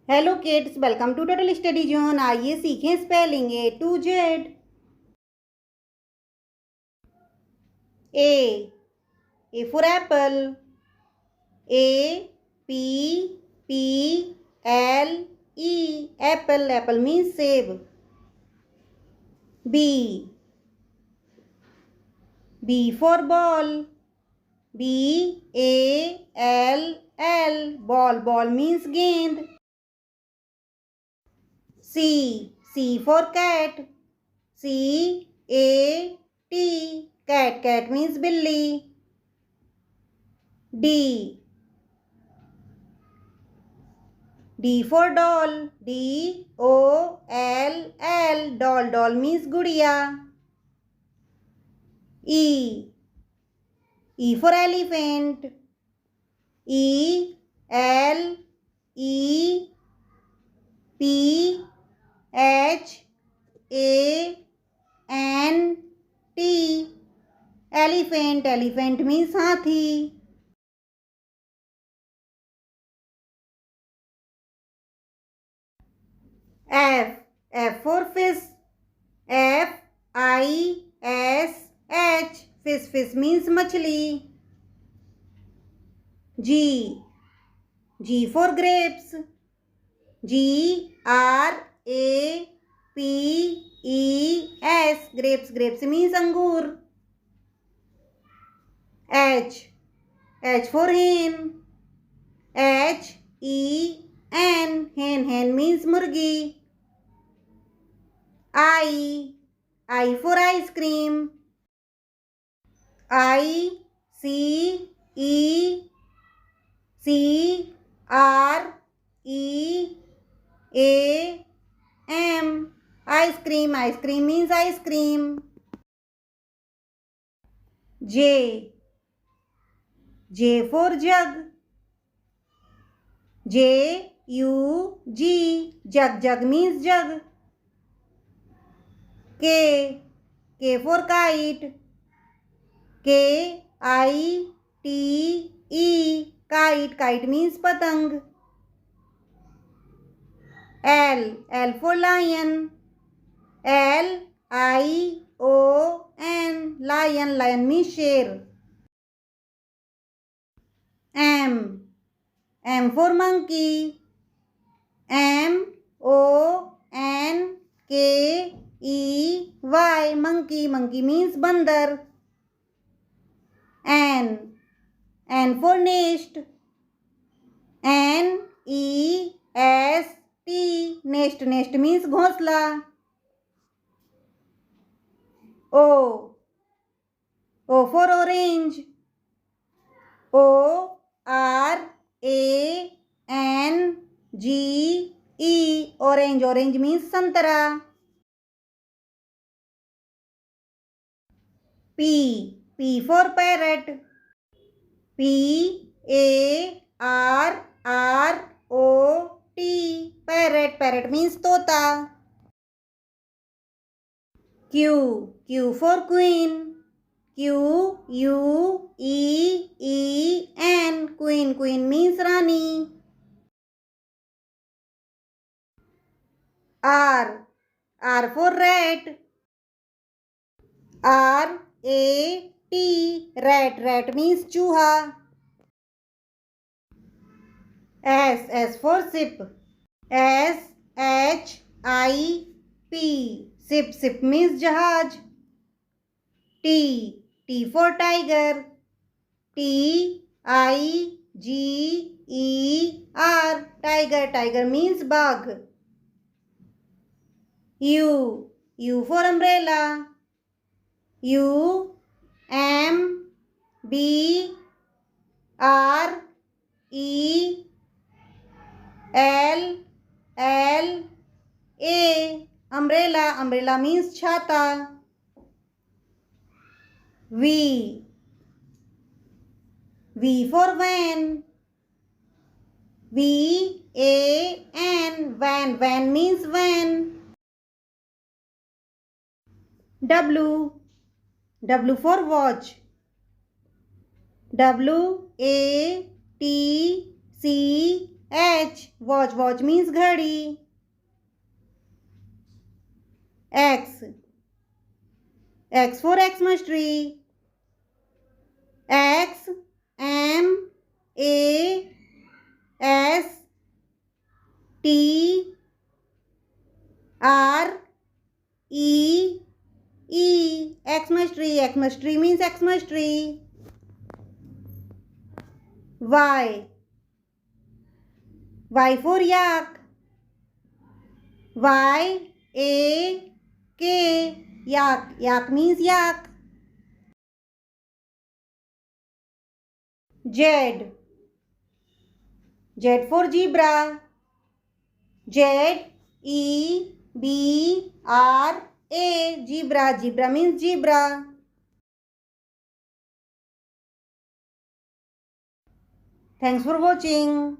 Hello kids, welcome to total study zone. आइए सीखें spelling A to Z. A for apple, APPLE, apple. Apple means सेब। B for ball, BALL, ball। Ball means गेंद। C for cat, CAT, cat। Cat means बिल्ली। D for doll, DOLL, doll। Doll means गुड़िया। E for elephant, ELEPHANT, elephant। Elephant means हाथी। F for fish, FISH, fish means मछली। G for grapes, GRAPES, grapes means अंगूर। H for hen, HEN, hen means मुर्गी। I for ice cream, ICECREAM, ice cream। Ice cream means ice cream। J for jug, JUG, jug means jug। K for kite, KITE, kite means पतंग। L for lion, LION, lion means शेर। M for monkey, MONKEY, monkey means बंदर। N for nest, NEST, nest means घोंसला। O for orange, ORANGE, orange means संतरा। P for parrot, PARROT, parrot means तोता। Q for queen, QUEEN, queen means Rani. R for rat, RAT means चूहा। S for ship, SHIP, ship means जहाज। T for tiger, TIGER, tiger means बाघ। U for umbrella, UMBRELLA, umbrella means छाता। V for van, van means van। W for watch, WATCH, CH, watch, watch means घड़ी. X for Xmas tree. X M A S T R E E. Xmas tree. Xmas tree means Xmas tree. Y for yak. Y A K. Yak. Yak means yak. Z. Z for zebra. Z E B R A. Zebra. Zebra means zebra. Thanks for watching.